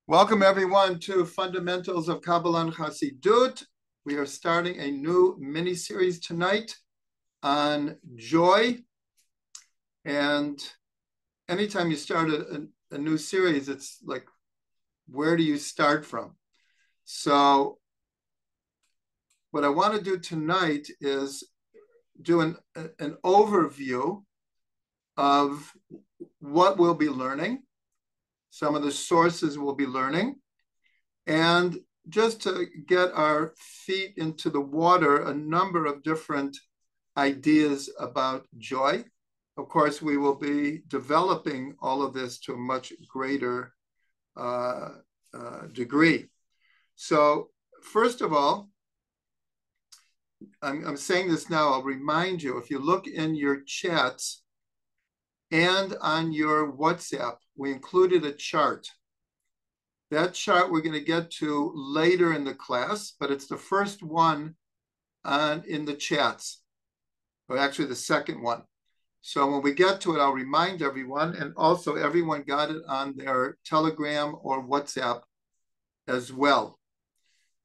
Welcome everyone to Fundamentals of Kabbalah and Chassidut. We are starting a new mini-series tonight on joy. And anytime you start a new series, it's like, where do you start from? So what I want to do tonight is do an overview of what we'll be learning, some of the sources we'll be learning, and just to get our feet into the water, a number of different ideas about joy. Of course, we will be developing all of this to a much greater degree. So first of all, I'm saying this now, I'll remind you, if you look in your chats and on your WhatsApp, we included a chart. That chart we're going to get to later in the class, but it's the first one in the chats, or actually the second one. So when we get to it, I'll remind everyone, and also everyone got it on their Telegram or WhatsApp as well.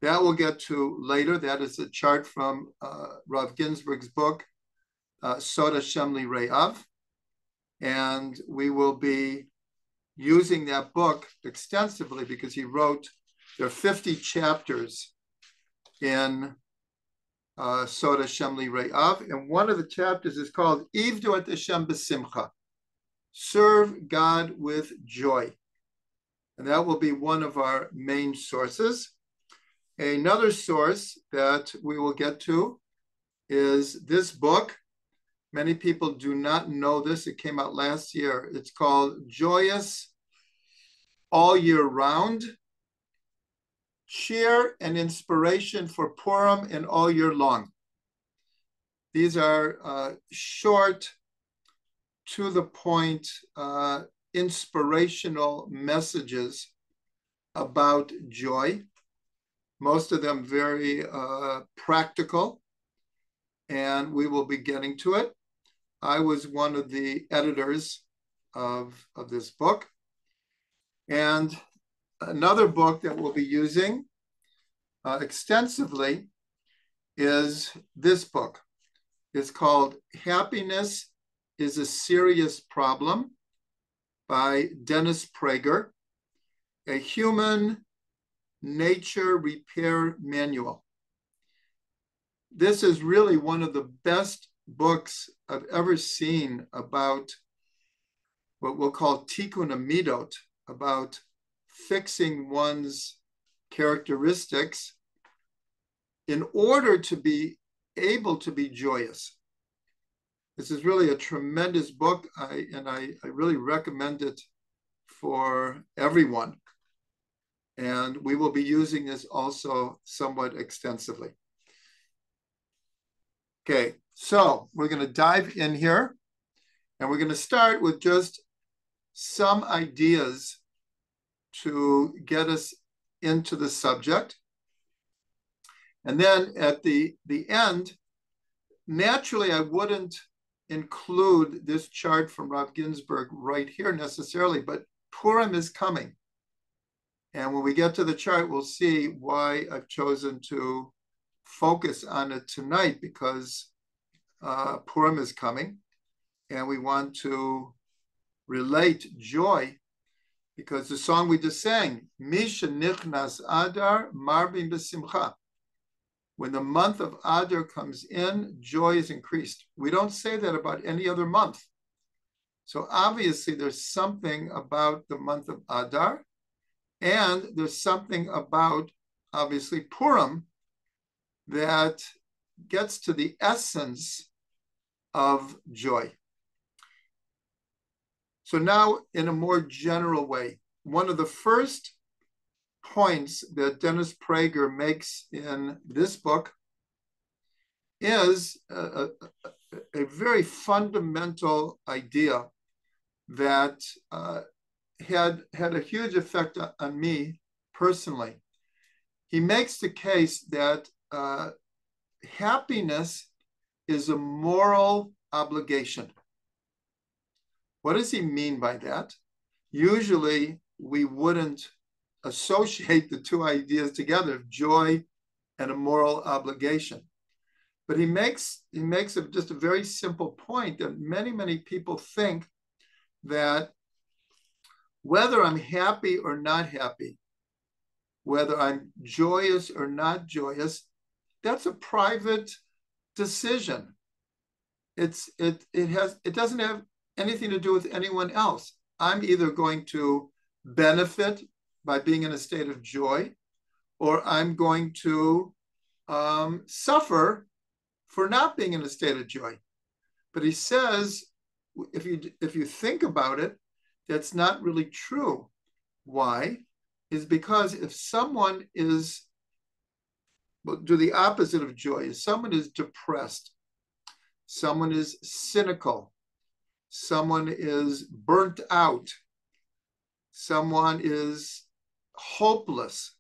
That we'll get to later. That is a chart from Rav Ginsburg's book, Sod Hashem Re'av. And we will be using that book extensively because he wrote, there are 50 chapters in Sod Hashem Re'av, and one of the chapters is called Ivdu et Hashem B'simcha, serve God with joy. And that will be one of our main sources. Another source that we will get to is this book. Many people do not know this. It came out last year. It's called Joyous All Year Round, Cheer and Inspiration for Purim and All Year Long. These are short, to the point, inspirational messages about joy. Most of them very practical, and we will be getting to it. I was one of the editors of this book. And another book that we'll be using extensively is this book. It's called Happiness is a Serious Problem by Dennis Prager, a human nature repair manual. This is really one of the best books I've ever seen about what we'll call tikkun amidot, about fixing one's characteristics in order to be able to be joyous. This is really a tremendous book, and I really recommend it for everyone. And we will be using this also somewhat extensively. Okay, so we're going to dive in here, and we're going to start with just some ideas to get us into the subject. And then at the end, naturally, I wouldn't include this chart from Rav Ginsburg right here necessarily, but Purim is coming. And when we get to the chart, we'll see why I've chosen to focus on it tonight, because Purim is coming, and we want to relate joy, because the song we just sang, Misha Nichnas Adar Marbim B'Simcha. When the month of Adar comes in, joy is increased. We don't say that about any other month. So obviously there's something about the month of Adar, and there's something about, obviously, Purim that gets to the essence of joy. So now, in a more general way, one of the first points that Dennis Prager makes in this book is a very fundamental idea that had a huge effect on me personally. He makes the case that happiness is a moral obligation. What does he mean by that? Usually we wouldn't associate the two ideas together of joy and a moral obligation. But he makes just a very simple point that many people think that whether I'm happy or not happy, whether I'm joyous or not joyous, that's a private decision. It doesn't have anything to do with anyone else. I'm either going to benefit by being in a state of joy, or I'm going to suffer for not being in a state of joy. But he says, if you think about it, that's not really true. Why? Is because if someone is, well, do the opposite of joy. If someone is depressed, someone is cynical, someone is burnt out, someone is hopeless,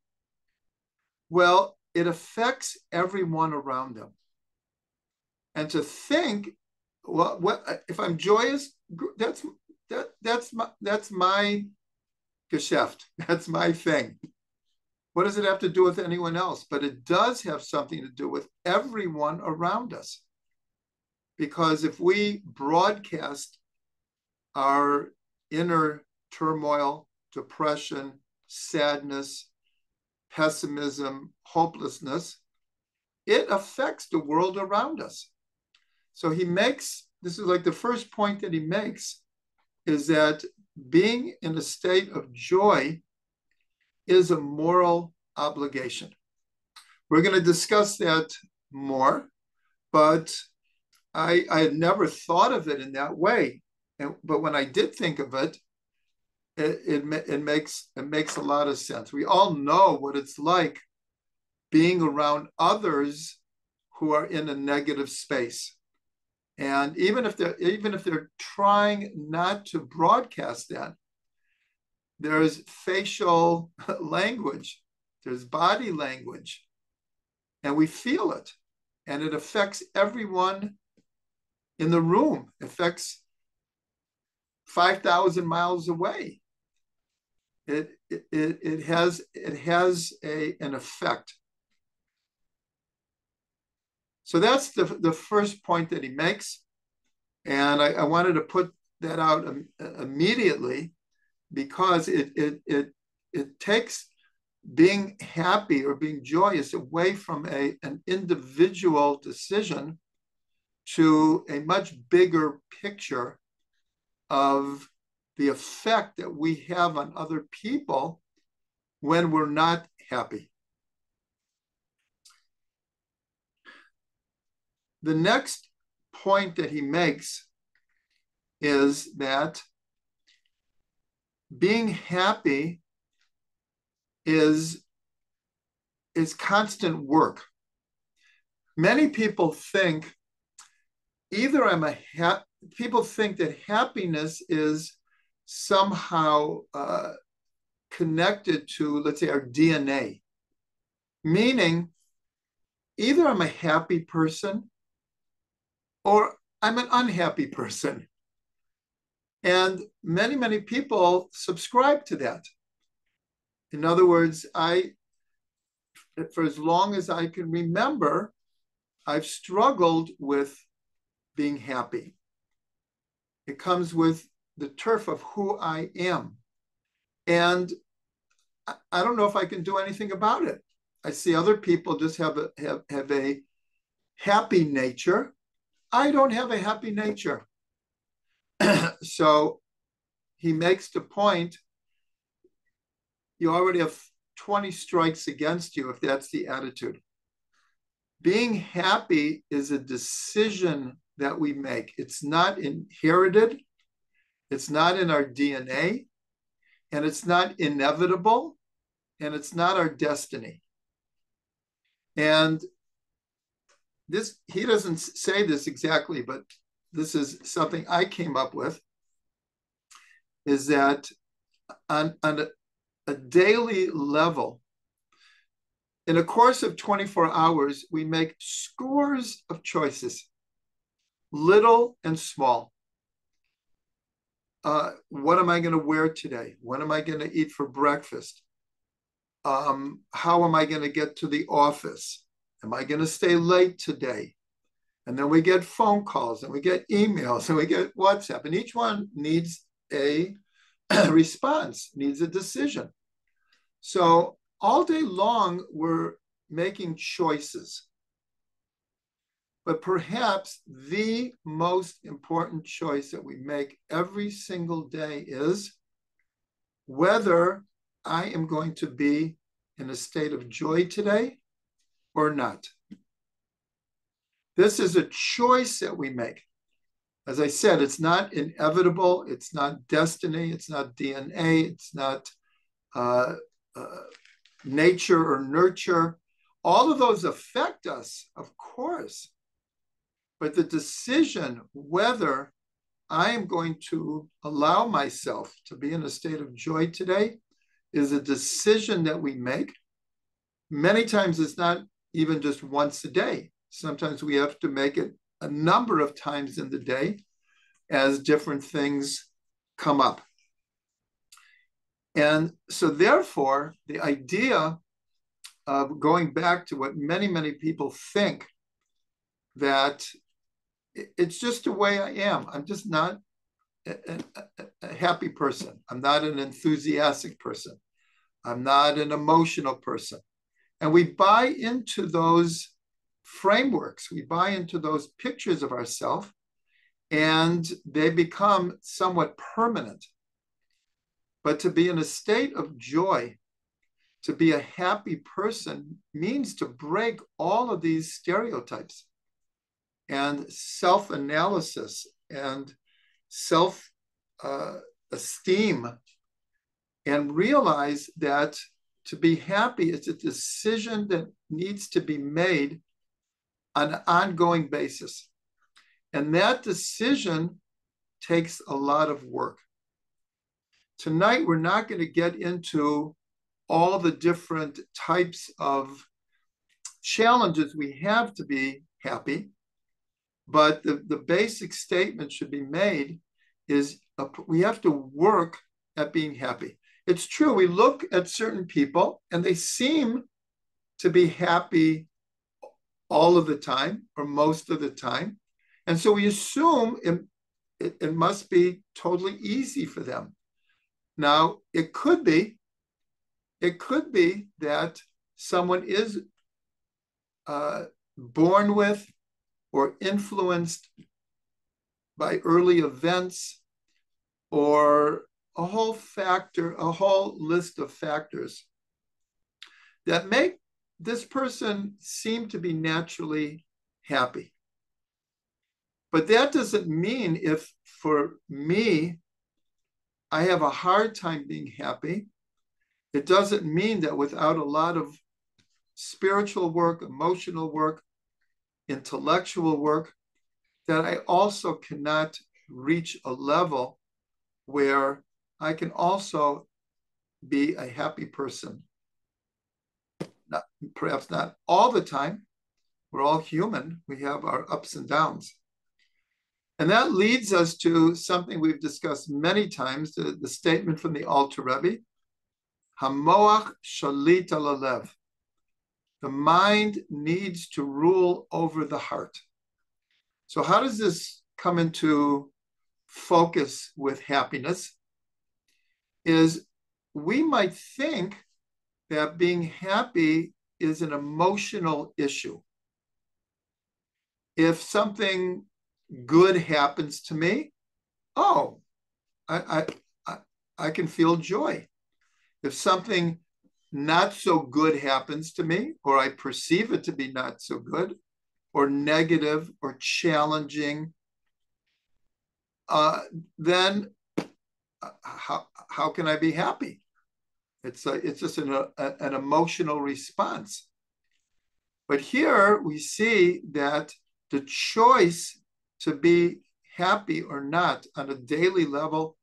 well, it affects everyone around them. And to think, well, what if I'm joyous? That's my geschäft. That's my thing. What does it have to do with anyone else? But it does have something to do with everyone around us. Because if we broadcast our inner turmoil, depression, sadness, pessimism, hopelessness, it affects the world around us. So this is like the first point that he makes, is that being in a state of joy is a moral obligation. We're going to discuss that more, but I had never thought of it in that way. But when I did think of it, it makes a lot of sense. We all know what it's like being around others who are in a negative space. And even if they're trying not to broadcast that, there's facial language, there's body language, and we feel it. And it affects everyone in the room. It affects 5,000 miles away. It has an effect. So that's the first point that he makes. And I wanted to put that out immediately, because it takes being happy or being joyous away from an individual decision to a much bigger picture of the effect that we have on other people when we're not happy. The next point that he makes is that being happy is constant work. Many people think people think that happiness is somehow connected to, let's say, our DNA. Meaning, either I'm a happy person or I'm an unhappy person. And many people subscribe to that. In other words, for as long as I can remember, I've struggled with being happy. It comes with the turf of who I am. And I don't know if I can do anything about it. I see other people just have a happy nature. I don't have a happy nature. So he makes the point, you already have 20 strikes against you if that's the attitude. Being happy is a decision that we make. It's not inherited. It's not in our DNA. And it's not inevitable. And it's not our destiny. And this, he doesn't say this exactly, but this is something I came up with, is that on a daily level, in a course of 24 hours, we make scores of choices, little and small. What am I going to wear today? What am I going to eat for breakfast? how am I going to get to the office? Am I going to stay late today? And then we get phone calls and we get emails and we get WhatsApp, and each one needs a response, needs a decision. So all day long, we're making choices. But perhaps the most important choice that we make every single day is whether I am going to be in a state of joy today or not. This is a choice that we make. As I said, it's not inevitable. It's not destiny. It's not DNA. It's not nature or nurture. All of those affect us, of course. But the decision whether I am going to allow myself to be in a state of joy today is a decision that we make. Many times it's not even just once a day. Sometimes we have to make it a number of times in the day as different things come up. And so therefore, the idea of going back to what many, many people think, that it's just the way I am. I'm just not a happy person. I'm not an enthusiastic person. I'm not an emotional person. And we buy into those frameworks. We buy into those pictures of ourselves, and they become somewhat permanent. But to be in a state of joy, to be a happy person, means to break all of these stereotypes and self-analysis and self-esteem, and realize that to be happy is a decision that needs to be made on an ongoing basis. And that decision takes a lot of work. Tonight, we're not going to get into all the different types of challenges we have to be happy, but the basic statement should be made is we have to work at being happy. It's true, we look at certain people and they seem to be happy all of the time or most of the time. And so we assume it must be totally easy for them. Now, it could be that someone is born with or influenced by early events, or a whole list of factors that make this person seem to be naturally happy. But that doesn't mean if, for me, I have a hard time being happy, it doesn't mean that without a lot of spiritual work, emotional work, intellectual work, that I also cannot reach a level where I can also be a happy person. Perhaps not all the time. We're all human. We have our ups and downs. And that leads us to something we've discussed many times, the statement from the Alter Rebbe, Hamoach shalit al halev. The mind needs to rule over the heart. So how does this come into focus with happiness? Is we might think that being happy is an emotional issue. If something good happens to me, oh, I can feel joy. If something not so good happens to me, or I perceive it to be not so good, or negative, or challenging, then how can I be happy? It's just an emotional response. But here we see that the choice to be happy or not on a daily level,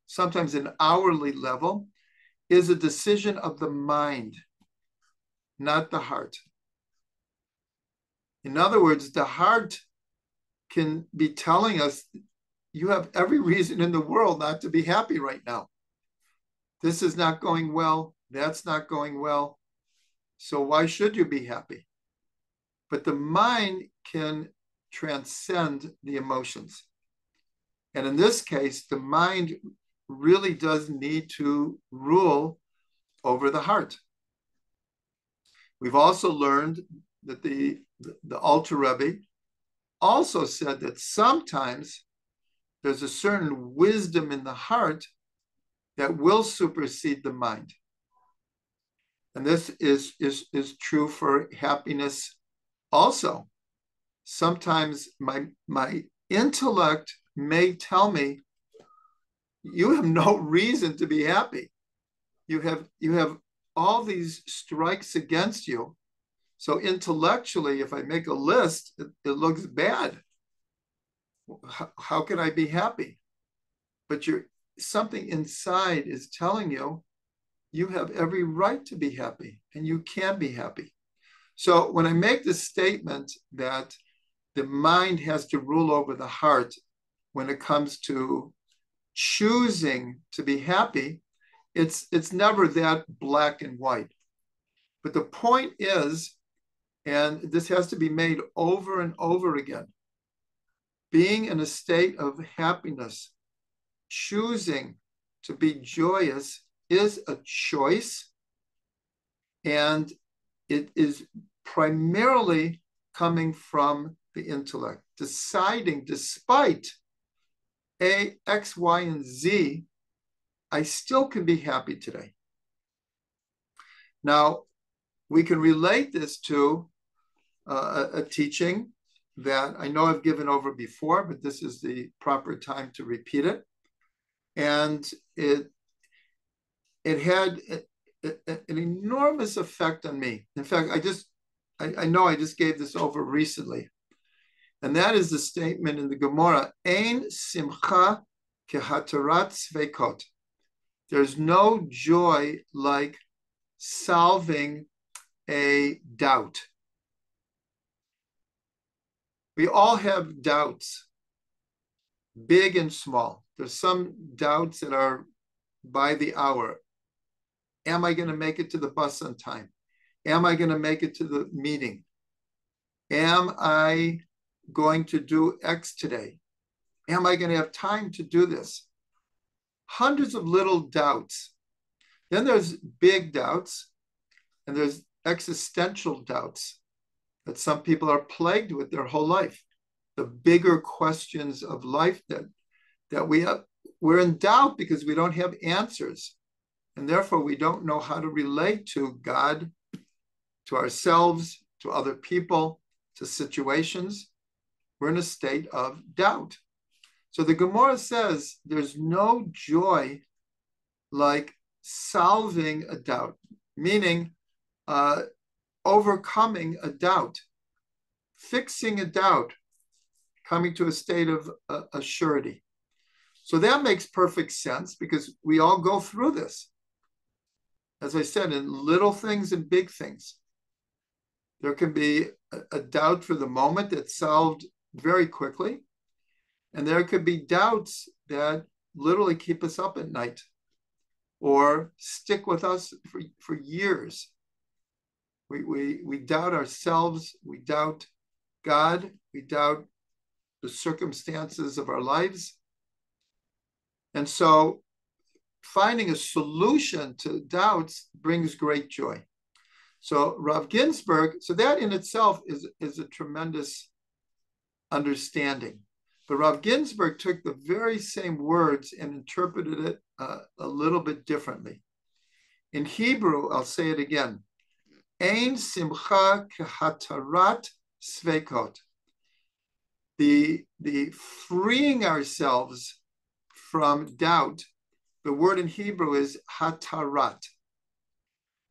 sometimes an hourly level, is a decision of the mind, not the heart. In other words, the heart can be telling us, you have every reason in the world not to be happy right now. This is not going well that's not going well. So why should you be happy? But the mind can transcend the emotions. And in this case, the mind really does need to rule over the heart. We've also learned that the Alter Rebbe also said that sometimes there's a certain wisdom in the heart that will supersede the mind. And this is true for happiness also. Sometimes my intellect may tell me, you have no reason to be happy. You have all these strikes against you. So intellectually, if I make a list, it looks bad. How can I be happy? But something inside is telling you, you have every right to be happy, and you can be happy. So when I make the statement that the mind has to rule over the heart when it comes to choosing to be happy, it's never that black and white. But the point is, and this has to be made over and over again, being in a state of happiness, choosing to be joyous is a choice, and it is primarily coming from the intellect, deciding despite X, Y, and Z, I still can be happy today. Now, we can relate this to a teaching that I know I've given over before, but this is the proper time to repeat it. And it had an enormous effect on me. In fact, I know I just gave this over recently. And that is the statement in the Gemara, Ein simcha kehatarat sveikot. There's no joy like solving a doubt. We all have doubts, big and small. There's some doubts that are by the hour. Am I going to make it to the bus on time? Am I going to make it to the meeting? Am I going to do X today? Am I going to have time to do this? Hundreds of little doubts. Then there's big doubts, and there's existential doubts that some people are plagued with their whole life. The bigger questions of life that we're in doubt because we don't have answers. And therefore, we don't know how to relate to God, to ourselves, to other people, to situations. We're in a state of doubt. So the Gemara says there's no joy like solving a doubt, meaning overcoming a doubt, fixing a doubt, coming to a state of assurity. So that makes perfect sense because we all go through this. As I said, in little things and big things. There can be a doubt for the moment that's solved very quickly. And there could be doubts that literally keep us up at night or stick with us for years. We doubt ourselves, we doubt God, we doubt the circumstances of our lives. And so finding a solution to doubts brings great joy. So Rav Ginsburg, so that in itself is a tremendous understanding. But Rav Ginsburg took the very same words and interpreted it a little bit differently. In Hebrew, I'll say it again. Ein simcha kehatarat sveikot. The freeing ourselves from doubt, the word in Hebrew is hatarat.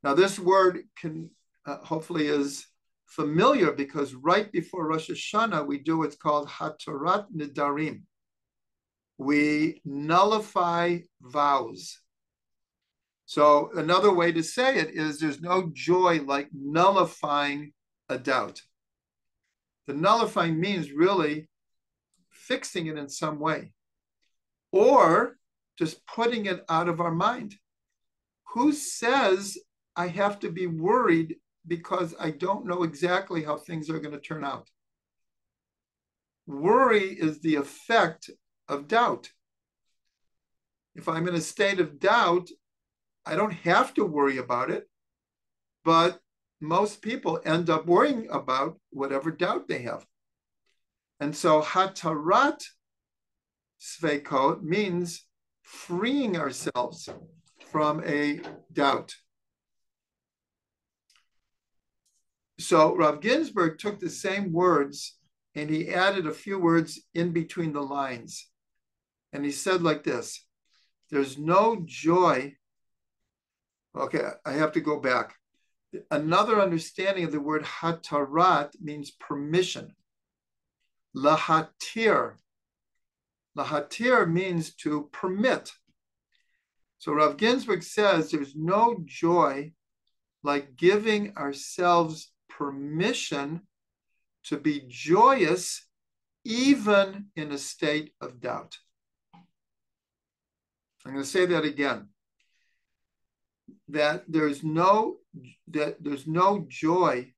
Now, this word can hopefully is familiar because right before Rosh Hashanah, we do what's called hatarat nidarim. We nullify vows. So another way to say it is there's no joy like nullifying a doubt. The nullifying means really fixing it in some way or just putting it out of our mind. who says I have to be worried because I don't know exactly how things are going to turn out? Worry is the effect of doubt. If I'm in a state of doubt, I don't have to worry about it, but most people end up worrying about whatever doubt they have. And so hatarat sveikot means freeing ourselves from a doubt. So Rav Ginsburg took the same words and he added a few words in between the lines. And he said like this, there's no joy. Okay, I have to go back. Another understanding of the word hatarat means permission. Lahatir. Lahatir means to permit. So Rav Ginsburg says there's no joy like giving ourselves permission to be joyous even in a state of doubt. I'm going to say that again. That there's no joy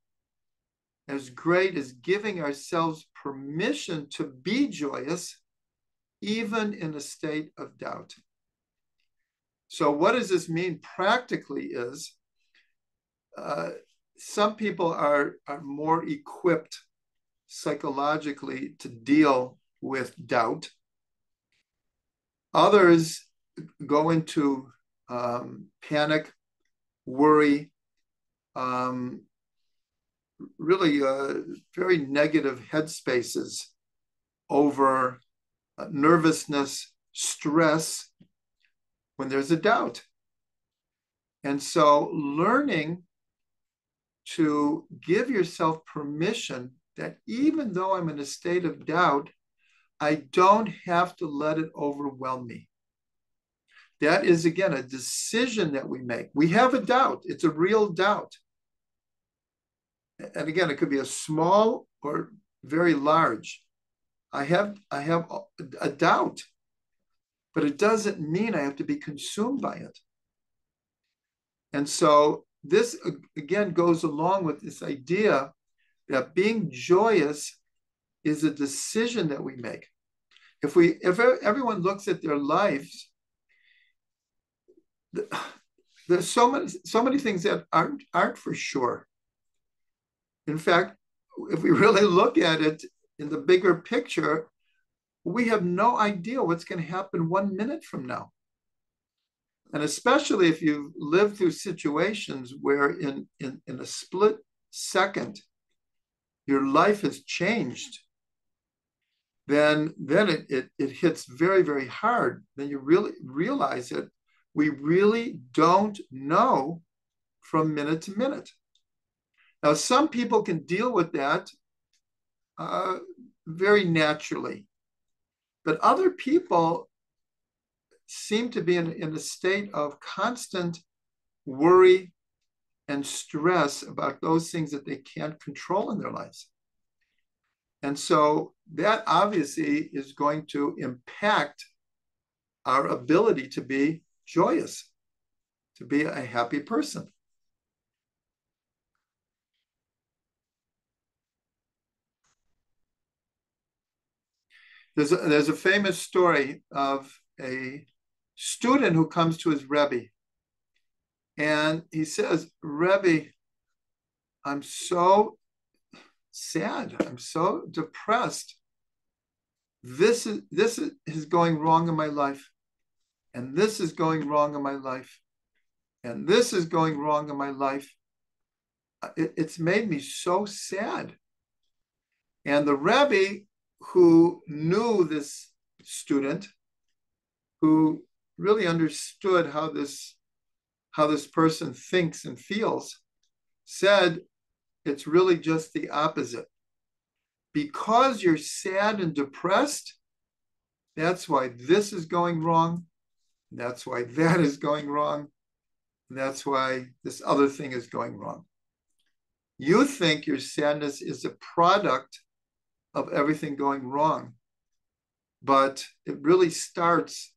as great as giving ourselves permission to be joyous even in a state of doubt. So what does this mean practically is some people are more equipped psychologically to deal with doubt. Others go into panic, worry, really very negative headspaces over nervousness, stress, when there's a doubt. And so learning to give yourself permission that even though I'm in a state of doubt, I don't have to let it overwhelm me. That is, again, a decision that we make. We have a doubt. It's a real doubt. And again, it could be a small or very large. I have a doubt, but it doesn't mean I have to be consumed by it. And so this, again, goes along with this idea that being joyous is a decision that we make. If everyone looks at their lives, there's so many things that aren't for sure. In fact, if we really look at it in the bigger picture, we have no idea what's going to happen 1 minute from now. And especially if you've lived through situations where in a split second, your life has changed, then it hits very, very hard. Then you really realize that we really don't know from minute to minute. Now, some people can deal with that very naturally, but other people seem to be in a state of constant worry and stress about those things that they can't control in their lives. And so that obviously is going to impact our ability to be joyous, to be a happy person. There's a famous story of a student who comes to his Rebbe. And he says, Rebbe, I'm so sad. I'm so depressed. This is going wrong in my life. And this is going wrong in my life. And this is going wrong in my life. It's made me so sad. And the Rebbe, who knew this student, who really understood how this person thinks and feels, said, it's really just the opposite. Because you're sad and depressed, that's why this is going wrong. That's why that is going wrong. And that's why this other thing is going wrong. You think your sadness is a product of everything going wrong, but it really starts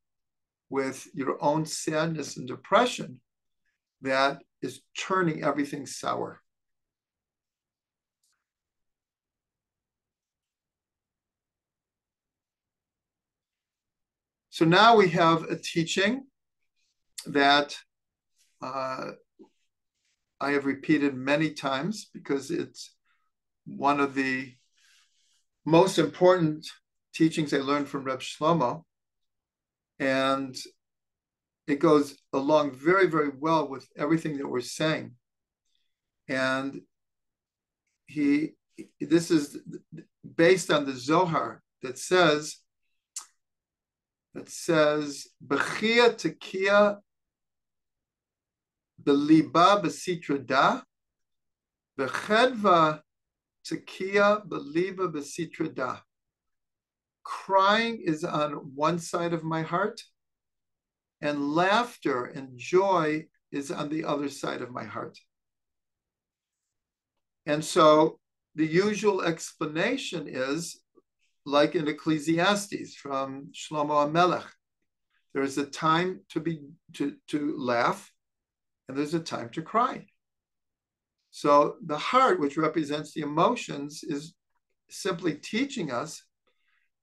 with your own sadness and depression that is turning everything sour. So now we have a teaching that I have repeated many times because it's one of the most important teachings I learned from Reb Shlomo. And it goes along very, very well with everything that we're saying. And this is based on the Zohar that says, Bechia tekia beliba besitra da, bechedva tekia beliba besitra da. Crying is on one side of my heart, and laughter and joy is on the other side of my heart. And so the usual explanation is like in Ecclesiastes from Shlomo HaMelech. There's a time to laugh, and there's a time to cry. So the heart, which represents the emotions, is simply teaching us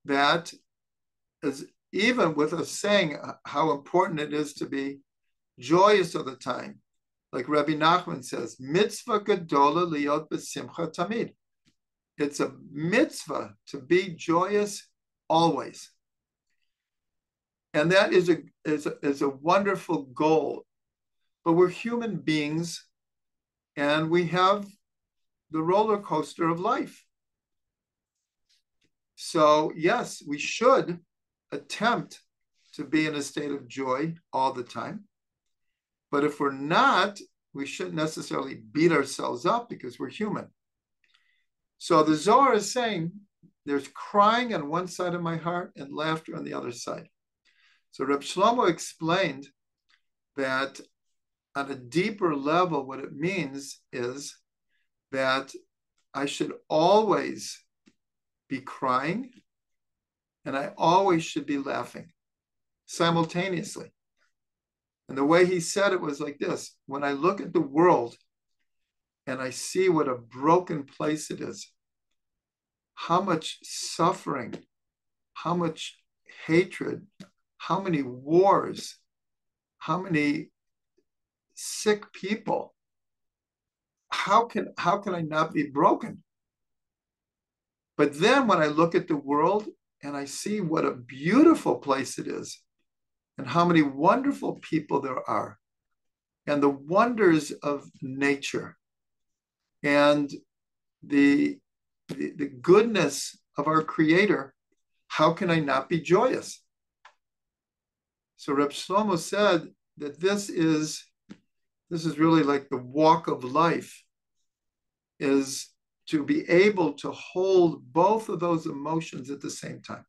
that, as even with us saying how important it is to be joyous all the time, like Rabbi Nachman says, mitzvah gedola liot besimcha tamid. It's a mitzvah to be joyous always. And that is a wonderful goal. But we're human beings, and we have the roller coaster of life. So yes, we should attempt to be in a state of joy all the time. But if we're not, we shouldn't necessarily beat ourselves up because we're human. So the Zohar is saying there's crying on one side of my heart and laughter on the other side. So Reb Shlomo explained that on a deeper level, what it means is that I should always be crying and I always should be laughing simultaneously. And the way he said it was like this: when I look at the world and I see what a broken place it is, how much suffering, how much hatred, how many wars, how many sick people, how can I not be broken? But then when I look at the world and I see what a beautiful place it is, and how many wonderful people there are, and the wonders of nature, and the goodness of our Creator, how can I not be joyous? So Reb Shlomo said that this is really like the walk of life, is to be able to hold both of those emotions at the same time.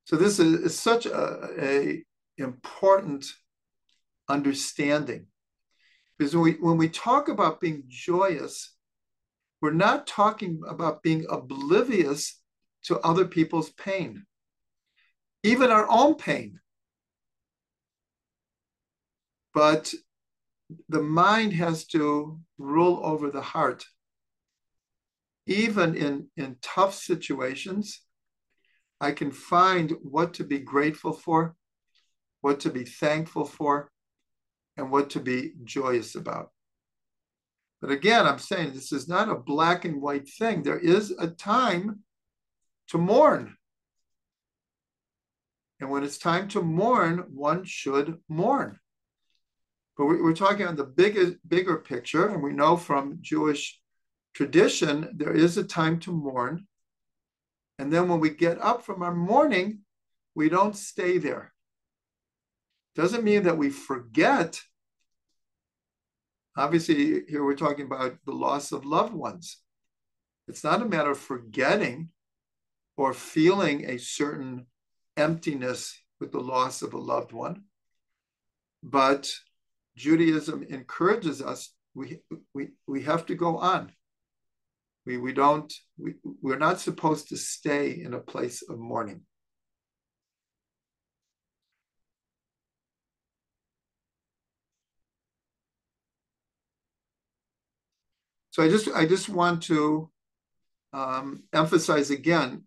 So this is such a important understanding, because when we talk about being joyous, we're not talking about being oblivious to other people's pain, even our own pain. But the mind has to rule over the heart. Even in tough situations, I can find what to be grateful for, what to be thankful for, and what to be joyous about. But again, I'm saying this is not a black and white thing. There is a time to mourn. And when it's time to mourn, one should mourn. But we're talking on the bigger picture, and we know from Jewish tradition, there is a time to mourn. And then when we get up from our mourning, we don't stay there. Doesn't mean that we forget. Obviously, here we're talking about the loss of loved ones. It's not a matter of forgetting or feeling a certain emptiness with the loss of a loved one. But Judaism encourages us, we have to go on. We're not supposed to stay in a place of mourning. So I just want to emphasize again,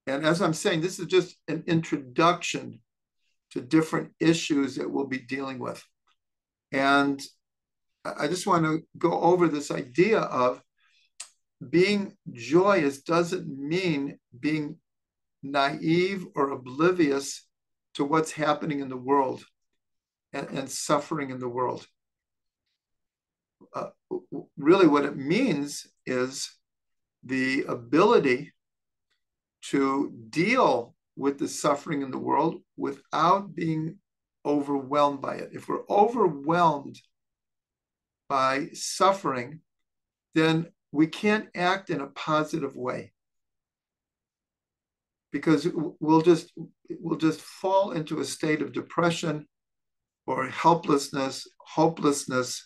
and as I'm saying, this is just an introduction to different issues that we'll be dealing with. And I just want to go over this idea of being joyous doesn't mean being naive or oblivious to what's happening in the world and suffering in the world. Really, what it means is the ability to deal with the suffering in the world without being overwhelmed by it. If we're overwhelmed by suffering, then we can't act in a positive way, because we'll just fall into a state of depression or helplessness, hopelessness,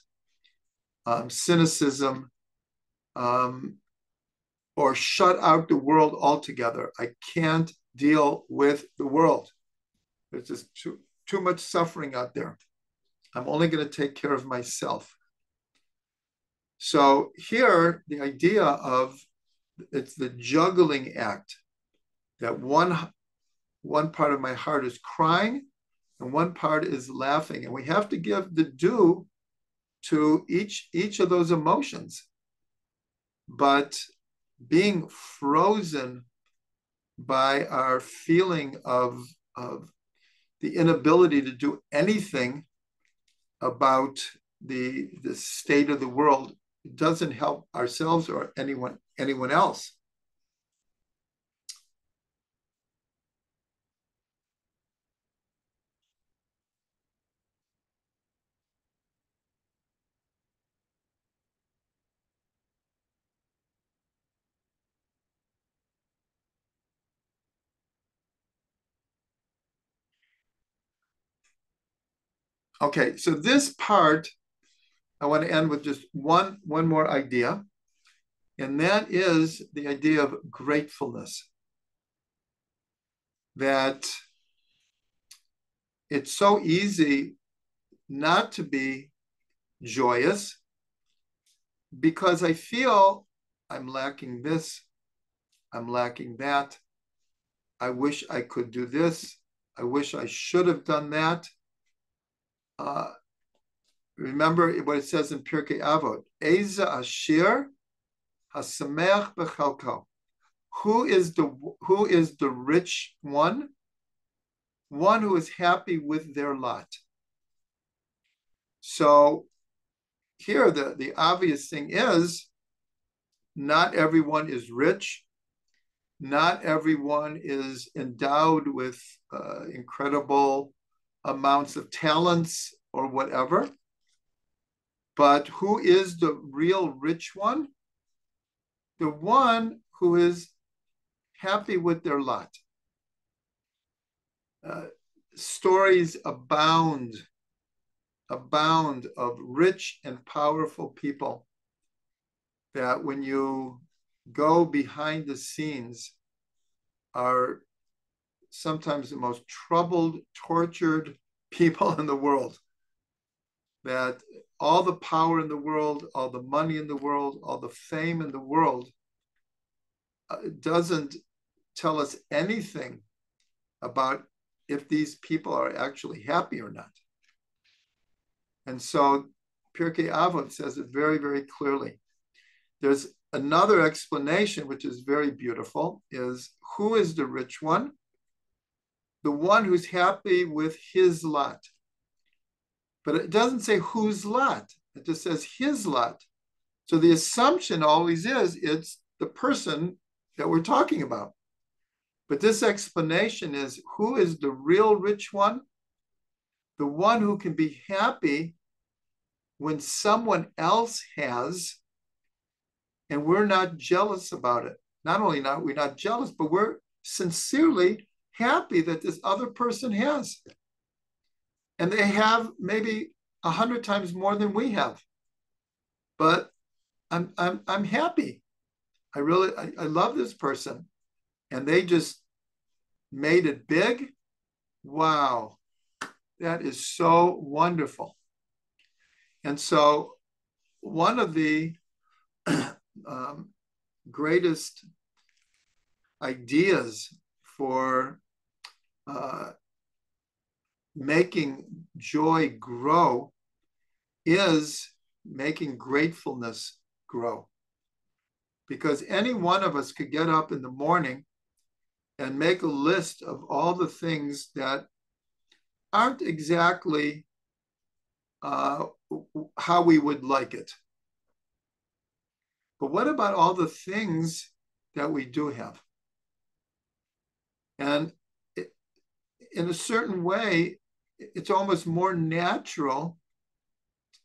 cynicism, or shut out the world altogether. I can't deal with the world. There's just too much suffering out there. I'm only going to take care of myself. So here, the idea of it's the juggling act, that one part of my heart is crying and one part is laughing. And we have to give the due to each of those emotions. But being frozen by our feeling of the inability to do anything about the state of the world doesn't help ourselves or anyone else. Okay, so this part, I want to end with just one more idea, and that is the idea of gratefulness. That it's so easy not to be joyous because I feel I'm lacking this, I'm lacking that. I wish I could do this. I wish I should have done that. Remember what it says in Pirkei Avot, Eza Ashir Hasameach Bechalko. Who is the rich one? One who is happy with their lot. So here the obvious thing is, not everyone is rich. Not everyone is endowed with incredible amounts of talents or whatever. But who is the real rich one? The one who is happy with their lot. Stories abound of rich and powerful people that when you go behind the scenes are sometimes the most troubled, tortured people in the world. That all the power in the world, all the money in the world, all the fame in the world doesn't tell us anything about if these people are actually happy or not. And so Pirkei Avot says it very, very clearly. There's another explanation, which is very beautiful, is who is the rich one? The one who's happy with his lot. But it doesn't say whose lot. It just says his lot. So the assumption always is it's the person that we're talking about. But this explanation is who is the real rich one? The one who can be happy when someone else has, and we're not jealous about it. Not only we're not jealous, but we're sincerely happy that this other person has. And they have maybe 100 times more than we have. But I'm happy. I love this person. And they just made it big. Wow. That is so wonderful. And so one of the greatest ideas for making joy grow is making gratefulness grow. Because any one of us could get up in the morning and make a list of all the things that aren't exactly how we would like it. But what about all the things that we do have? And in a certain way, it's almost more natural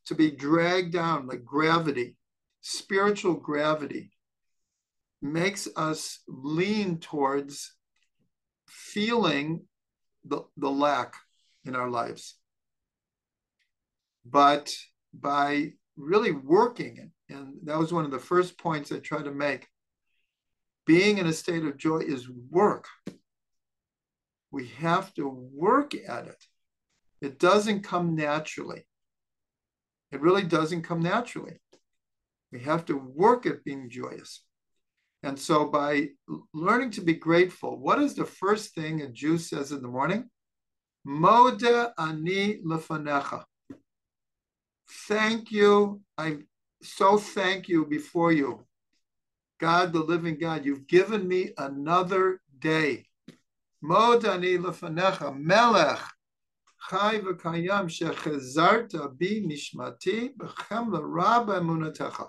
to be dragged down, like gravity. Spiritual gravity makes us lean towards feeling the lack in our lives. But by really working, and that was one of the first points I tried to make, being in a state of joy is work. We have to work at it. It doesn't come naturally. It really doesn't come naturally. We have to work at being joyous. And so by learning to be grateful, what is the first thing a Jew says in the morning? Moda ani lefanecha. Thank you. I so thank you before you. God, the living God, you've given me another day. Moda ani lefanecha, melech, chai v'kayam, shechezarta bi nishmati, b'chem l'raba emunatecha.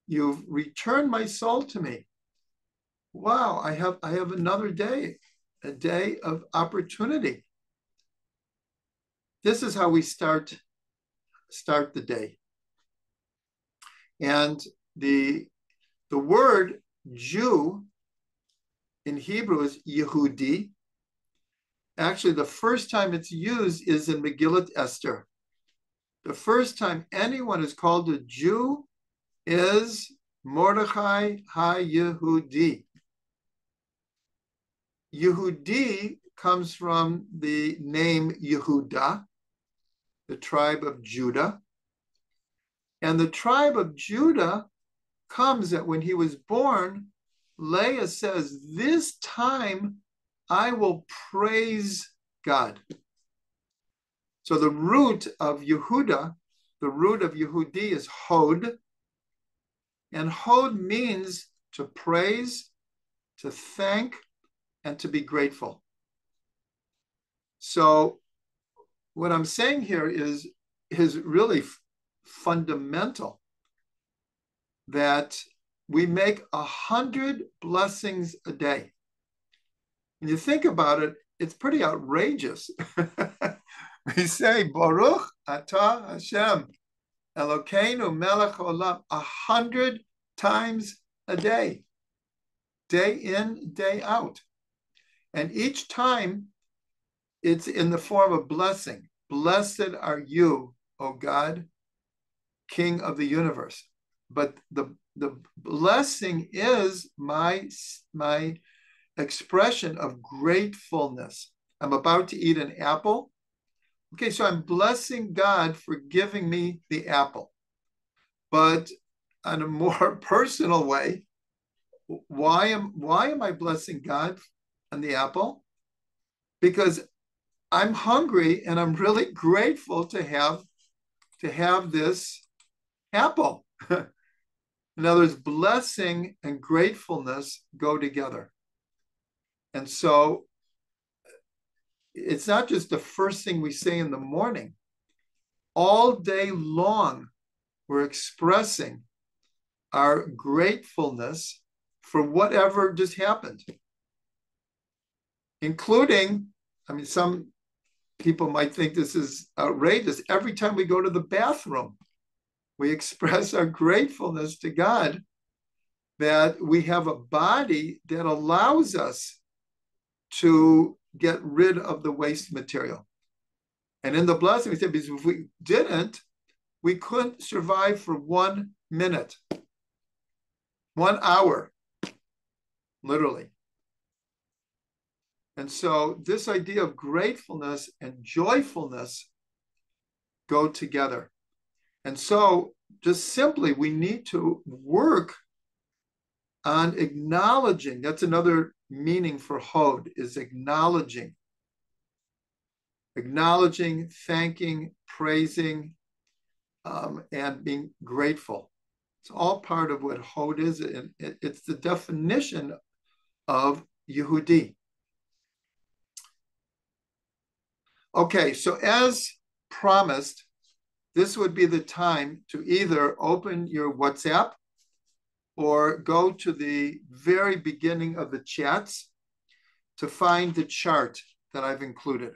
You've returned my soul to me. Wow, I have another day, a day of opportunity. This is how we start the day. And the word Jew in Hebrew is Yehudi. Actually, the first time it's used is in Megillat Esther. The first time anyone is called a Jew is Mordechai HaYehudi. Yehudi comes from the name Yehuda, the tribe of Judah. And the tribe of Judah comes that when he was born, Leah says, this time I will praise God. So the root of Yehuda, the root of Yehudi is Hod. And Hod means to praise, to thank, and to be grateful. So what I'm saying here is really fundamental, that we make 100 blessings a day. When you think about it, it's pretty outrageous. We say, Baruch atah Hashem, Elokeinu melech olam, 100 times a day in, day out. And each time it's in the form of blessing. Blessed are you, O God, King of the universe. But the blessing is my expression of gratefulness. I'm about to eat an apple. Okay, so I'm blessing God for giving me the apple. But on a more personal way, why am I blessing God on the apple? Because I'm hungry and I'm really grateful to have this apple. In other words, blessing and gratefulness go together. And so it's not just the first thing we say in the morning. All day long, we're expressing our gratefulness for whatever just happened, including, some people might think this is outrageous. Every time we go to the bathroom, we express our gratefulness to God that we have a body that allows us to get rid of the waste material. And in the blessing, we said, because if we didn't, we couldn't survive for 1 minute, 1 hour, literally. And so this idea of gratefulness and joyfulness go together. And so just simply, we need to work on acknowledging. That's another meaning for hod, is acknowledging. Acknowledging, thanking, praising, and being grateful. It's all part of what hod is, and it's the definition of Yehudi. Okay, so as promised, this would be the time to either open your WhatsApp or go to the very beginning of the chats to find the chart that I've included.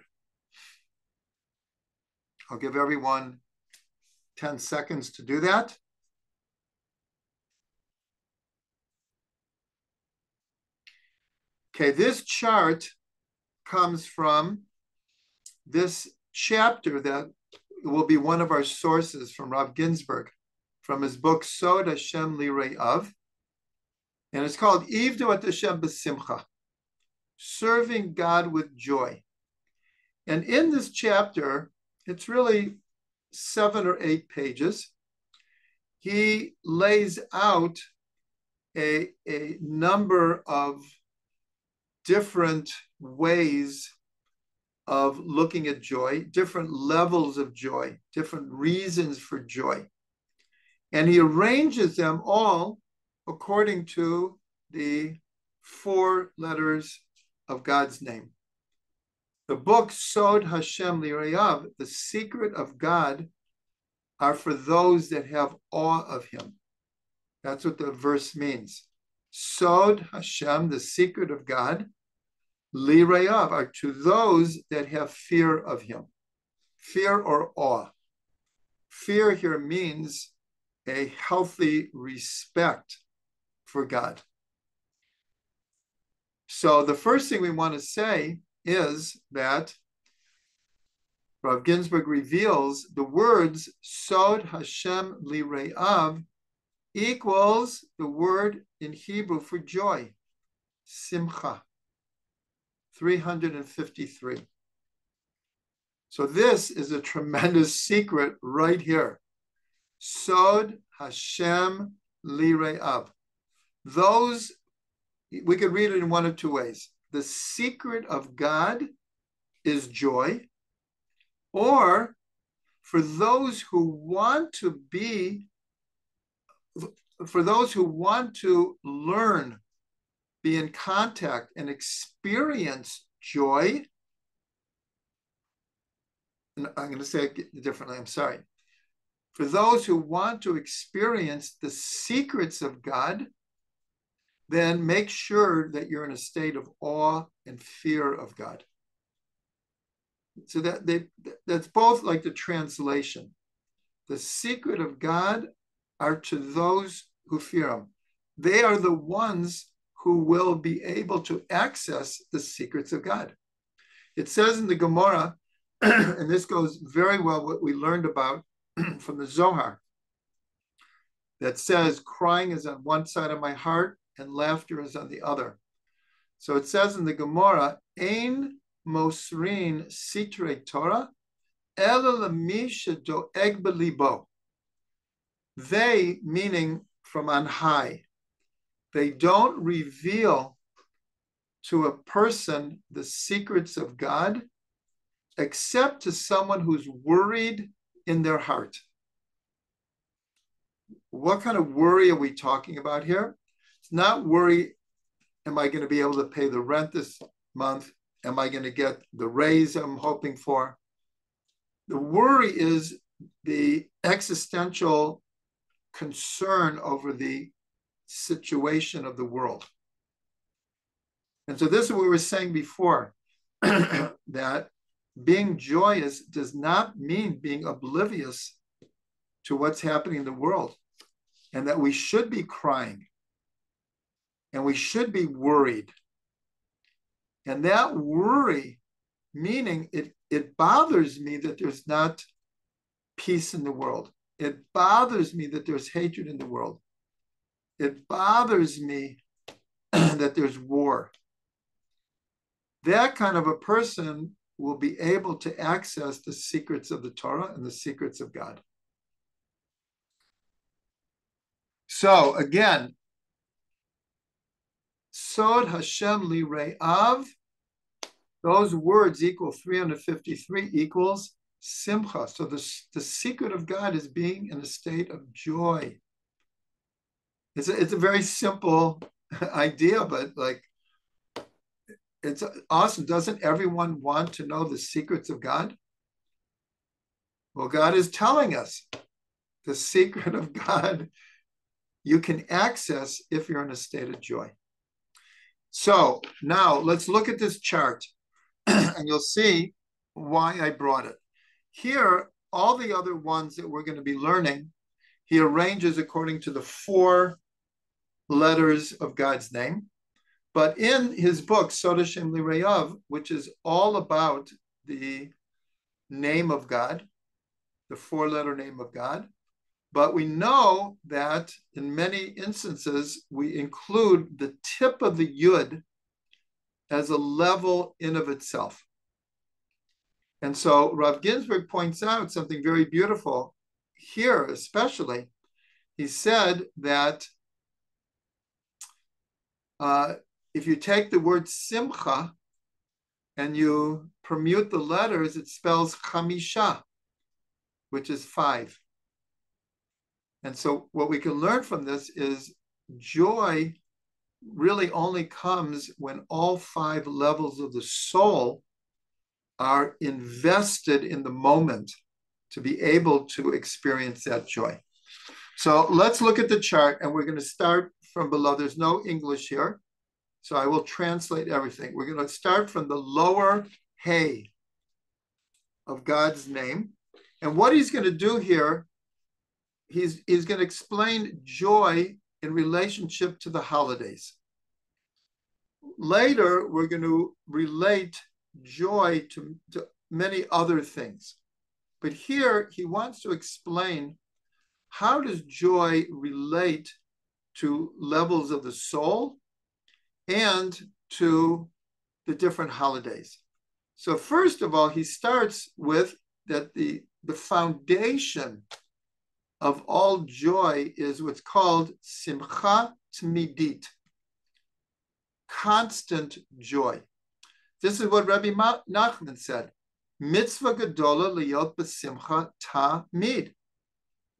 I'll give everyone 10 seconds to do that. Okay, this chart comes from this chapter that will be one of our sources from Rav Ginsburg, from his book Sod Hashem Lirei Av, and it's called Ivdu et Hashem B'Simcha, serving God with joy. And in this chapter, it's really 7 or 8 pages. He lays out a number of different ways of looking at joy, different levels of joy, different reasons for joy. And he arranges them all according to the 4 letters of God's name. The book Sod Hashem Lirei Av, the secret of God, are for those that have awe of him. That's what the verse means. Sod Hashem, the secret of God, Lirei Av, are to those that have fear of him. Fear or awe. Fear here means a healthy respect for God. So the first thing we want to say is that Rav Ginsburg reveals the words Sod Hashem Lirei Av equals the word in Hebrew for joy, Simcha, 353. So this is a tremendous secret right here. Sod Hashem Lirei Av. Those, we could read it in one of 2 ways. The secret of God is joy, or for those who want to learn, be in contact, and experience joy. And I'm going to say it differently, I'm sorry. For those who want to experience the secrets of God, then make sure that you're in a state of awe and fear of God. So that's both like the translation. The secret of God are to those who fear him. They are the ones who will be able to access the secrets of God. It says in the Gemara, and this goes very well what we learned about from the Zohar, that says crying is on one side of my heart and laughter is on the other. So it says in the Gemara, Ein Mosrin Sitre Torah, Ela Lami Shedoeg Belibo. They, meaning from on high, they don't reveal to a person the secrets of God except to someone who's worried in their heart. What kind of worry are we talking about here? It's not worry, am I going to be able to pay the rent this month? Am I going to get the raise I'm hoping for? The worry is the existential concern over the situation of the world. And so this is what we were saying before, that being joyous does not mean being oblivious to what's happening in the world, and that we should be crying and we should be worried. And that worry, meaning it bothers me that there's not peace in the world. It bothers me that there's hatred in the world. It bothers me that there's war. That kind of a person will be able to access the secrets of the Torah and the secrets of God. So again, Sod Hashem li re'av, those words equal 353 equals simcha. So the secret of God is being in a state of joy. It's a very simple idea, but like, it's awesome. Doesn't everyone want to know the secrets of God? Well, God is telling us the secret of God you can access if you're in a state of joy. So now let's look at this chart and you'll see why I brought it. Here, all the other ones that we're going to be learning, he arranges according to the 4 letters of God's name. But in his book, Sod Hashem li re'av, which is all about the name of God, the 4-letter name of God, but we know that in many instances, we include the tip of the yud as a level in of itself. And so Rav Ginsburg points out something very beautiful here, especially. He said that if you take the word simcha and you permute the letters, it spells chamisha, which is 5. And so what we can learn from this is joy really only comes when all 5 levels of the soul are invested in the moment to be able to experience that joy. So let's look at the chart, and we're going to start from below. There's no English here, so I will translate everything. We're going to start from the lower hey of God's name. And what he's going to do here, he's going to explain joy in relationship to the holidays. Later, we're going to relate joy to many other things. But here, he wants to explain, how does joy relate to levels of the soul and to the different holidays? So first of all, he starts with that the foundation of all joy is what's called simcha tmidit, constant joy. This is what Rabbi Nachman said, mitzvah gedola liyot b'simcha tamid.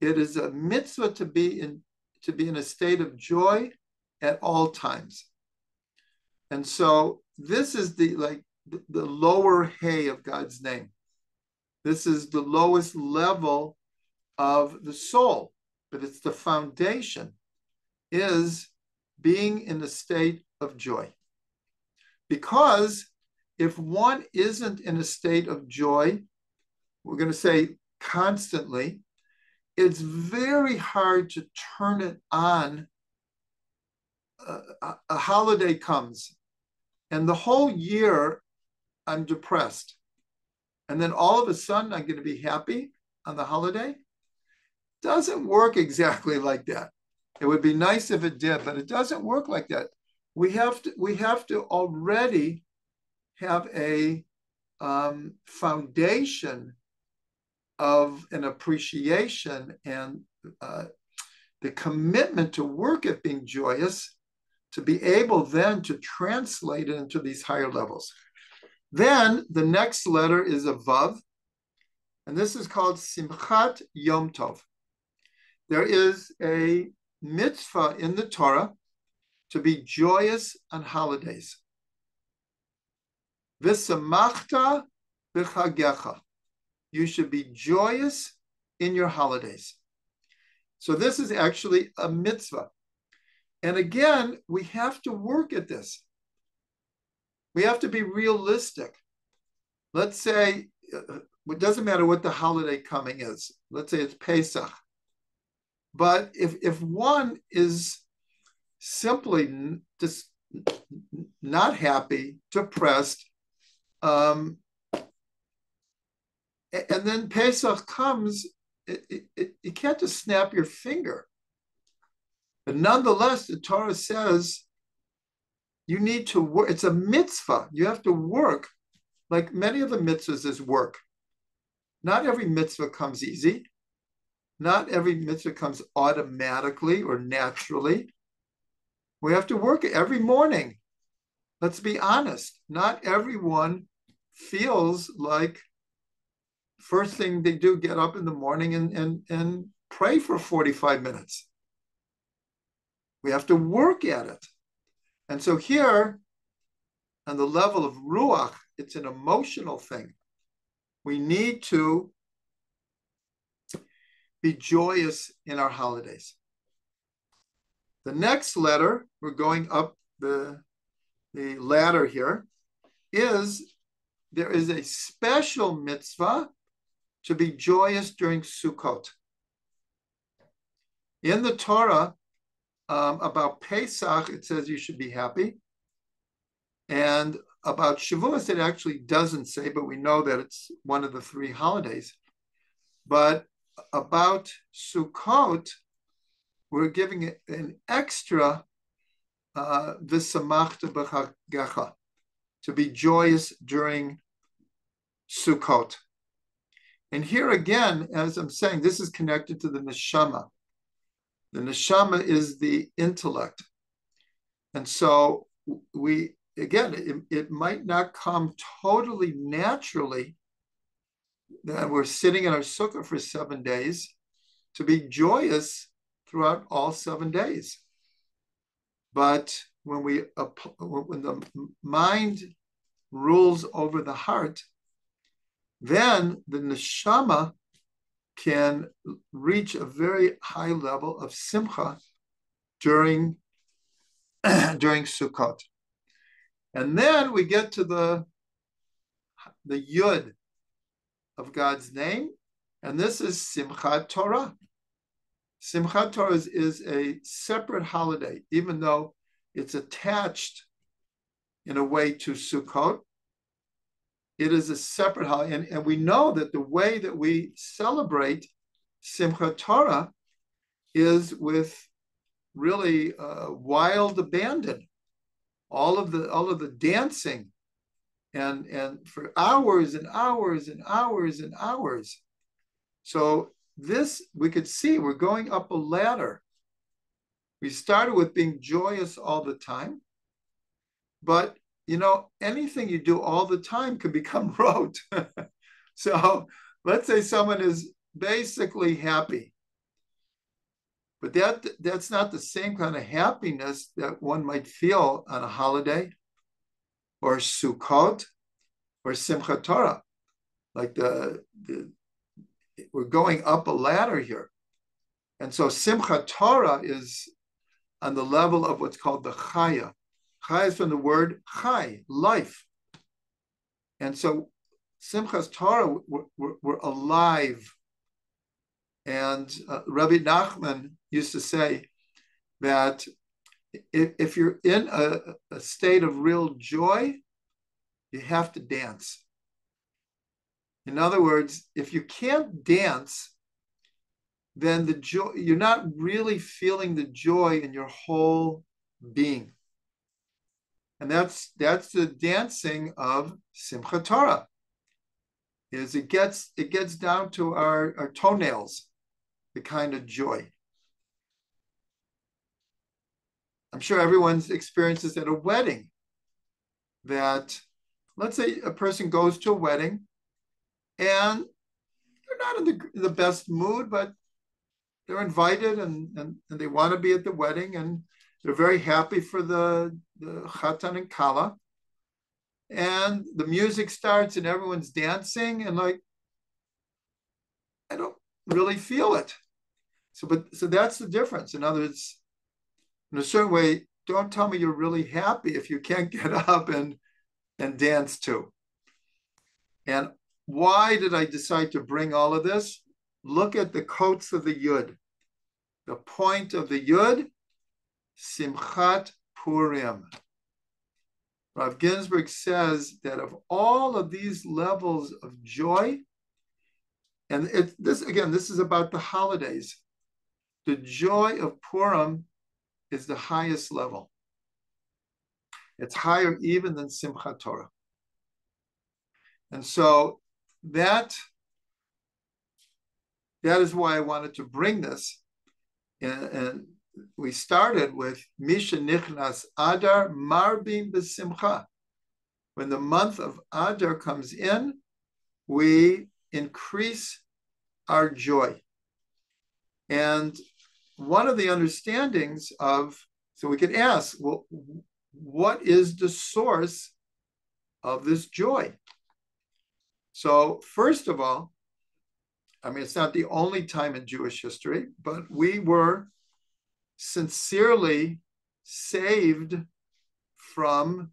It is a mitzvah to be in a state of joy at all times. And so this is the lower hay of God's name. This is the lowest level of the soul, but it's the foundation, is being in a state of joy. Because if one isn't in a state of joy, we're going to say constantly, it's very hard to turn it on. A holiday comes, and the whole year I'm depressed. And then all of a sudden I'm going to be happy on the holiday. Doesn't work exactly like that. It would be nice if it did, but it doesn't work like that. We have to already have a foundation of an appreciation and the commitment to work at being joyous, to be able then to translate it into these higher levels. Then the next letter is a Vav, and this is called Simchat Yom Tov. There is a mitzvah in the Torah to be joyous on holidays. V'samachta b'chagecha. You should be joyous in your holidays. So this is actually a mitzvah. And again, we have to work at this. We have to be realistic. Let's say, it doesn't matter what the holiday coming is. Let's say it's Pesach. But if one is simply just not happy, depressed, and then Pesach comes, you can't just snap your finger. But nonetheless, the Torah says you need to work. It's a mitzvah. You have to work. Like many of the mitzvahs is work. Not every mitzvah comes easy. not every mitzvah comes automatically or naturally. We have to work it every morning. Let's be honest. Not everyone feels like first thing they do, get up in the morning and pray for 45 minutes. We have to work at it. And so here, on the level of ruach, it's an emotional thing. We need to be joyous in our holidays. The next letter, we're going up the ladder here, is there is a special mitzvah to be joyous during Sukkot. In the Torah, about Pesach, it says you should be happy. And about Shavuos, it actually doesn't say, but we know that it's one of the 3 holidays. But about Sukkot, we're giving it an extra v'samachta b'chagecha, to be joyous during Sukkot. And here again, as I'm saying, this is connected to the neshama. The neshama is the intellect. And so it might not come totally naturally that we're sitting in our sukkah for 7 days to be joyous throughout all 7 days. But when the mind rules over the heart, then the neshama can reach a very high level of simcha during Sukkot. And then we get to the yud of God's name, and this is Simchat Torah. Simchat Torah is a separate holiday, even though it's attached in a way to Sukkot. It is a separate holiday, and we know that the way that we celebrate Simchat Torah is with really wild abandon. All of the dancing, and for hours and hours and hours and hours. So this, we could see we're going up a ladder. We started with being joyous all the time, but anything you do all the time can become rote. So let's say someone is basically happy, but that's not the same kind of happiness that one might feel on a holiday or Sukkot or Simchat Torah. Like we're going up a ladder here. And so Simchat Torah is on the level of what's called the chaya. Chaya is from the word chai, life. And so Simchat Torah, we're alive. And Rabbi Nachman used to say that if you're in a state of real joy, you have to dance. In other words, if you can't dance, then the joy, you're not really feeling the joy in your whole being. And that's the dancing of Simchat Torah. Is it gets down to our toenails, the kind of joy. I'm sure everyone's experienced at a wedding, that let's say a person goes to a wedding and they're not in the best mood, but they're invited and they want to be at the wedding, and they're very happy for the chatan and kala. And the music starts and everyone's dancing, and like, I don't really feel it. So that's the difference. In other words, in a certain way, don't tell me you're really happy if you can't get up and dance too. And why did I decide to bring all of this? Look at the coats of the Yud. The point of the Yud, Simchat Purim. Rav Ginsburg says that of all of these levels of joy, and this is about the holidays, the joy of Purim is the highest level. It's higher even than Simchat Torah. And so that that is why I wanted to bring this. And we started with Misha Nichnas Adar Marbim B'Simcha. When the month of Adar comes in, we increase our joy. And one of the understandings of, so we could ask, well, what is the source of this joy? So first of all, I mean, it's not the only time in Jewish history, but we were sincerely saved from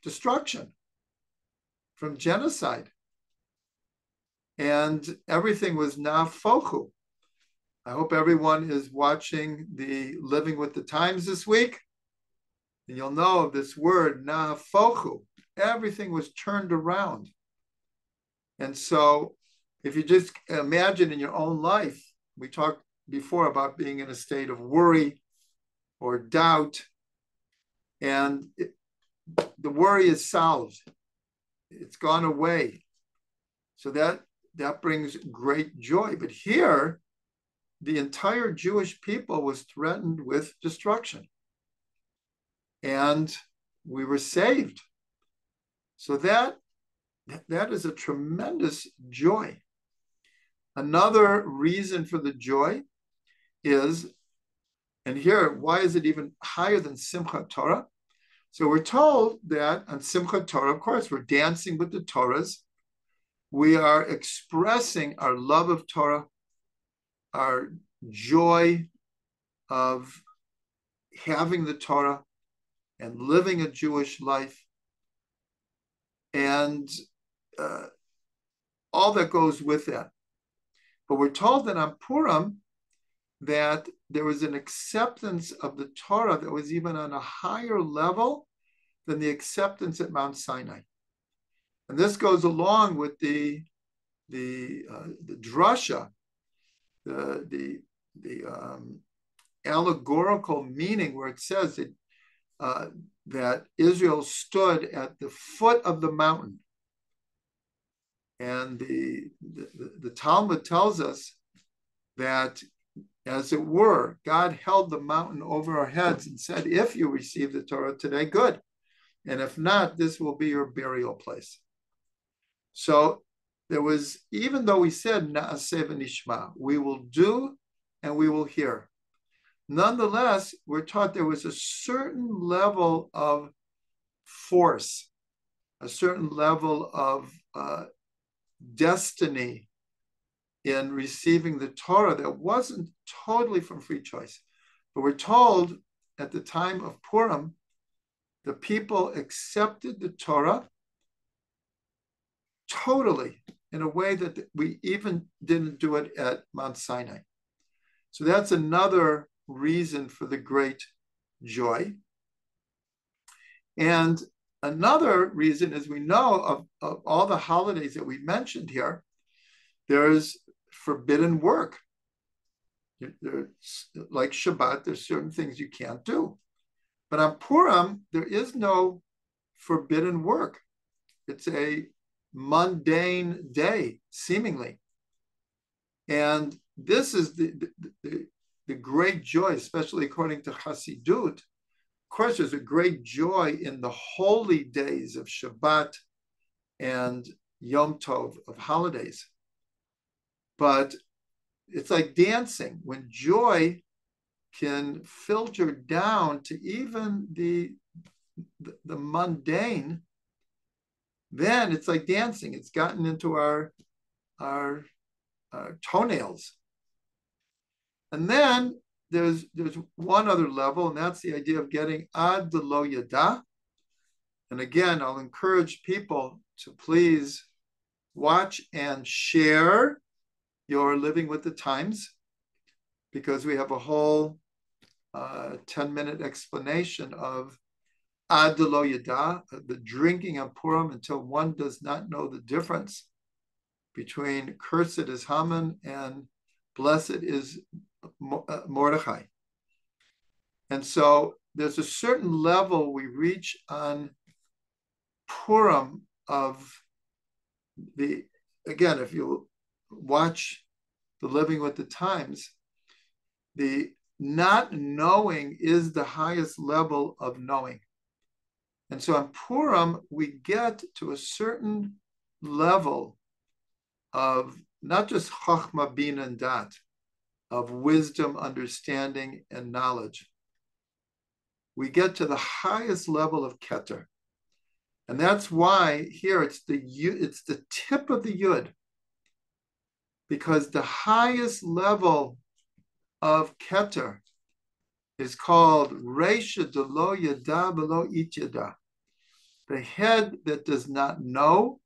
destruction, from genocide. And everything was nafochu. I hope everyone is watching the Living with the Times this week. And you'll know of this word, nafochu. Everything was turned around. And so if you just imagine in your own life, we talked before about being in a state of worry or doubt, and the worry is solved. It's gone away. So that brings great joy. But here, the entire Jewish people was threatened with destruction. And we were saved. So that is a tremendous joy. Another reason for the joy is, and here, why is it even higher than Simchat Torah? So we're told that on Simchat Torah, of course, we're dancing with the Torahs. We are expressing our love of Torah, our joy of having the Torah and living a Jewish life, and all that goes with that. But we're told that on Purim that there was an acceptance of the Torah that was even on a higher level than the acceptance at Mount Sinai. And this goes along with the drasha, the allegorical meaning, where it says that Israel stood at the foot of the mountain. And the Talmud tells us that, as it were, God held the mountain over our heads and said, if you receive the Torah today, good. And if not, this will be your burial place. So there was, even though we said, Na'aseh v'nishma, we will do and we will hear. Nonetheless, we're taught there was a certain level of force, a certain level of destiny in receiving the Torah that wasn't totally from free choice. But we're told at the time of Purim, the people accepted the Torah totally in a way that we even didn't do it at Mount Sinai. So that's another reason for the great joy. And another reason is, we know of all the holidays that we mentioned here, there's forbidden work. Like Shabbat, there's certain things you can't do. But on Purim, there is no forbidden work. It's a mundane day, seemingly. And this is the great joy, especially according to Chassidut. Of course, there's a great joy in the holy days of Shabbat and Yom Tov, of holidays. But it's like dancing. When joy can filter down to even the mundane, then it's like dancing. It's gotten into our toenails. And then there's one other level, and that's the idea of getting ad lo yada. And again, I'll encourage people to please watch and share your Living with the Times, because we have a whole 10-minute explanation of ad lo yada, the drinking of Purim until one does not know the difference between cursed is Haman and blessed is Mordechai. And so there's a certain level we reach on Purim of again, if you watch the living with the times, the not knowing is the highest level of knowing. And so on Purim, we get to a certain level of not just Chachma, Bina, and Dat, of wisdom, understanding, and knowledge. We get to the highest level of Keter. And that's why here it's the tip of the Yud, because the highest level of Keter is called Reisha Delo Yada Belo Ityada, the head that does not know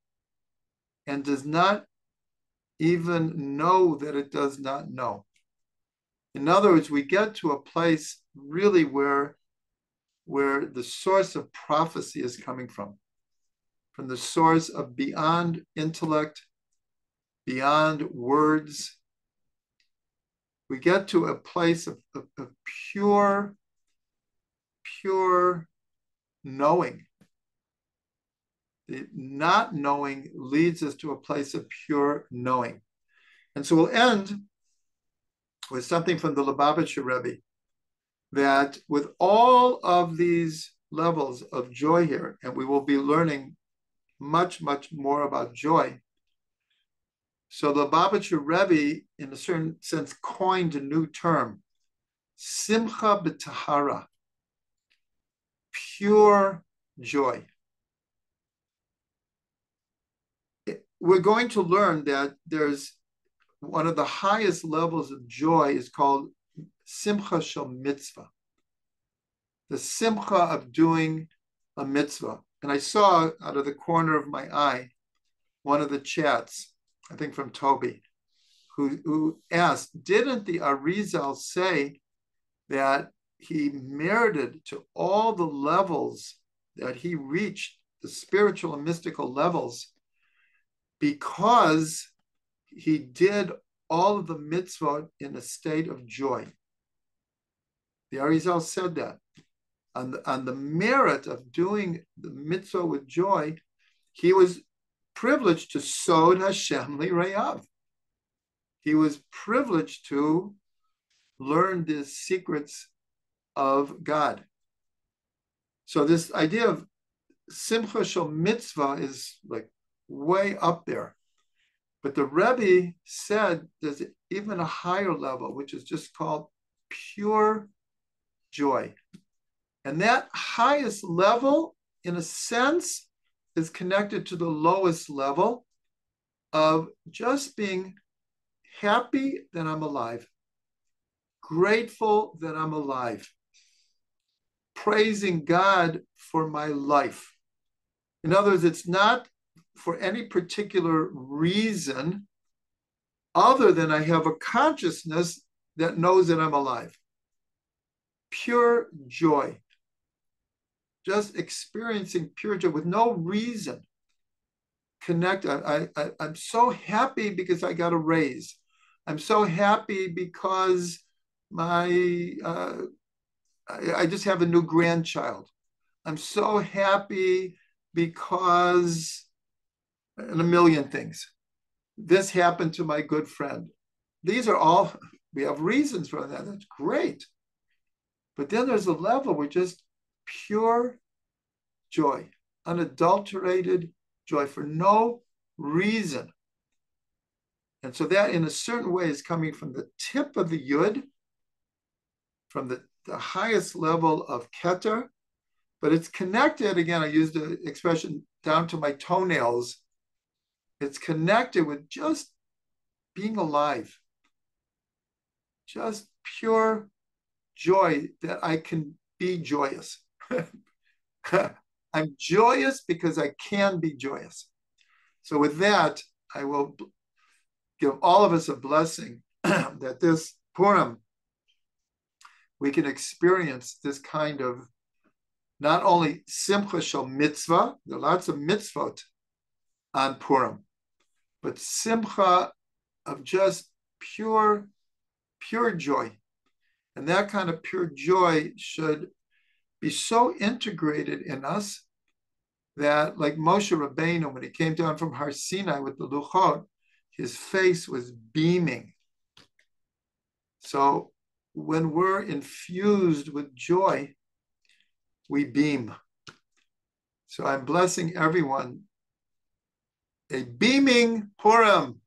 and does not even know that it does not know. In other words, we get to a place really where the source of prophecy is coming from the source of beyond intellect, beyond words. We get to a place of pure knowing. The not knowing leads us to a place of pure knowing. And so we'll end with something from the Lubavitcher Rebbe, that with all of these levels of joy here, and we will be learning much, much more about joy. So the Lubavitcher Rebbe, in a certain sense, coined a new term, Simcha b'Tahara, pure joy. We're going to learn that there's one of the highest levels of joy is called Simcha Shel Mitzvah, the Simcha of doing a mitzvah. And I saw out of the corner of my eye one of the chats, I think from Toby, who asked, didn't the Arizal say that he merited to all the levels that he reached, the spiritual and mystical levels, because he did all of the mitzvot in a state of joy? The Arizal said that. On the merit of doing the mitzvah with joy, he was privileged to Sod Hashem Li'Reyav. He was privileged to learn the secrets of God. So this idea of Simcha Shel Mitzvah is like way up there. But the Rebbe said there's even a higher level, which is just called pure joy. And that highest level, in a sense, is connected to the lowest level of just being happy that I'm alive, grateful that I'm alive, praising God for my life. In other words, it's not for any particular reason other than I have a consciousness that knows that I'm alive. Pure joy. Just experiencing pure joy with no reason. I'm so happy because I got a raise. I'm so happy because I just have a new grandchild. I'm so happy because, and a million things. This happened to my good friend. These are all, we have reasons for that. That's great. But then there's a level where just pure joy, unadulterated joy for no reason. And so that in a certain way is coming from the tip of the Yud, from the highest level of Keter, but it's connected, again, I used the expression down to my toenails. It's connected with just being alive, just pure joy that I can be joyous. I'm joyous because I can be joyous. So with that, I will give all of us a blessing that this Purim, we can experience this kind of not only Simcha Shel Mitzvah, there are lots of mitzvot on Purim, but Simcha of just pure joy. And that kind of pure joy should be so integrated in us that, like Moshe Rabbeinu, when he came down from Har Sinai with the Luchot, his face was beaming. So when we're infused with joy, we beam. So I'm blessing everyone a beaming Purim.